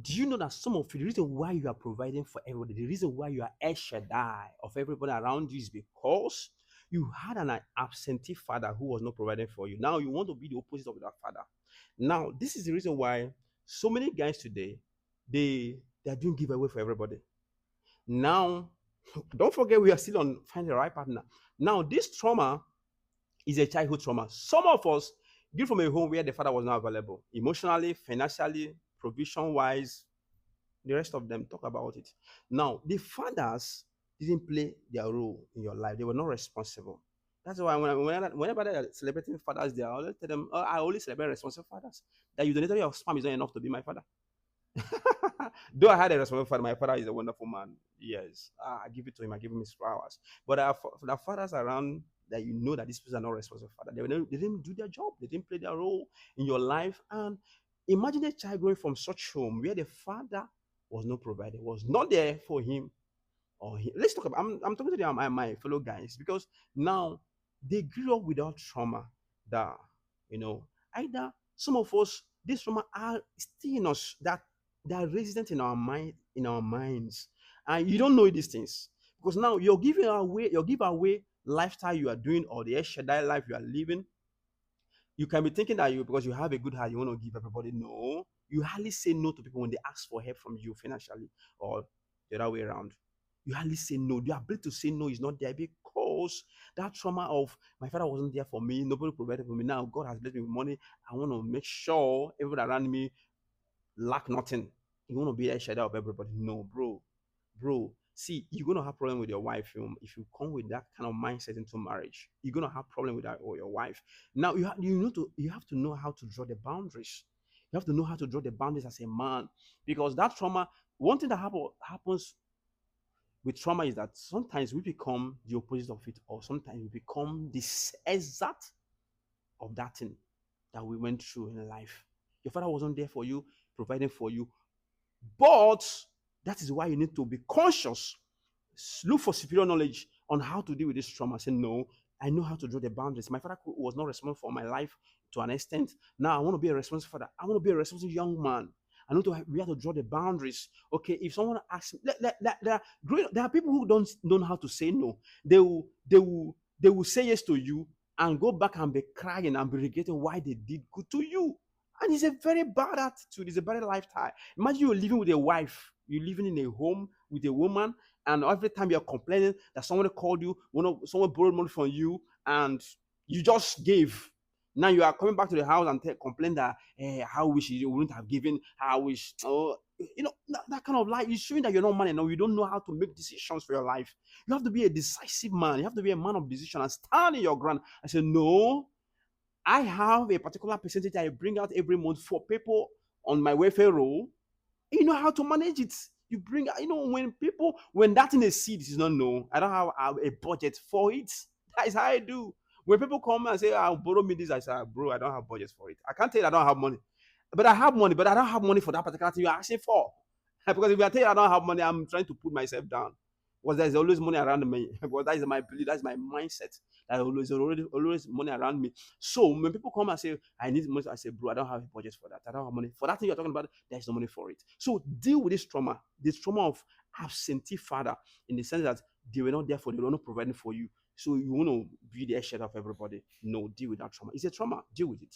Do you know that some of you, the reason why you are providing for everybody, the reason why you are El Shaddai of everybody around you is because you had an absentee father who was not providing for you. Now you want to be the opposite of that father. Now, this is the reason why so many guys today they are doing giveaway for everybody. Now, don't forget we are still on finding the right partner. Now, this trauma is a childhood trauma. Some of us grew from a home where the father was not available, emotionally, financially, provision wise. The rest of them talk about it. Now, the fathers didn't play their role in your life. They were not responsible. That's why whenever they are celebrating fathers, they always tell them, "Oh, I only celebrate responsible fathers. That you donated your sperm is not enough to be my father." Though I had a responsible father, my father is a wonderful man. Yes, I give it to him. I give him his flowers. But for the fathers around that you know that these people are not responsible father, they didn't do their job. They didn't play their role in your life. And imagine a child growing from such home where the father was not provided, was not there for him or he. Let's talk about. I'm talking to my fellow guys because now they grew up without trauma. That you know, either some of us this trauma are still in us that are resident in our minds, and you don't know these things because now you're giving away your giveaway lifestyle you are doing or the Shaddai life you are living. You can be thinking that you because you have a good heart, you want to give everybody. No, you hardly say no to people when they ask for help from you financially or the other way around. You hardly say no. The ability to say no is not there because that trauma of my father wasn't there for me, nobody provided for me. Now God has blessed me with money. I want to make sure everyone around me lack nothing. You want to be a shadow of everybody. No, bro. See, you're gonna have problem with your wife if you come with that kind of mindset into marriage. You're gonna have problem with that or your wife. Now you have to know how to draw the boundaries. You have to know how to draw the boundaries as a man because that trauma. One thing that happens with trauma is that sometimes we become the opposite of it, or sometimes we become this exact of that thing that we went through in life. Your father wasn't there for you, providing for you, but that is why you need to be conscious. Look for superior knowledge on how to deal with this trauma. Say, no, I know how to draw the boundaries. My father was not responsible for my life to an extent. Now I want to be a responsible father. I want to be a responsible young man. I know we have to draw the boundaries. Okay, if someone asks, there are people who don't know how to say no. They will say yes to you and go back and be crying and be regretting why they did good to you. And it's a very bad attitude. It's a bad lifestyle. Imagine you're living with a wife. You're living in a home with a woman, and every time you're complaining that someone called you, someone borrowed money from you, and you just gave. Now you are coming back to the house and complain that how wish you wouldn't have given. How wish, oh, that kind of life is showing that you're not man enough. You don't know how to make decisions for your life. You have to be a decisive man. You have to be a man of decision and stand in your ground. I say no. I have a particular percentage I bring out every month for people on my welfare roll. You know how to manage it. You bring, when that in a seed is not known, I don't have a budget for it. That is how I do. When people come and say, I'll borrow me this, I say, bro, I don't have budget for it. I can't tell you I don't have money. But I have money, but I don't have money for that particular thing you're asking for. Because if I tell you I don't have money, I'm trying to put myself down. Because there's always money around me. Because that is my belief, that's my mindset. There's always money around me. So when people come and say, I need money, I say, bro, I don't have a budget for that. I don't have money. For that thing you're talking about, there's no money for it. So deal with this trauma of absentee father, in the sense that they were not there for you, they were not providing for you. So you want to be the head of everybody. No, deal with that trauma. It's a trauma. Deal with it.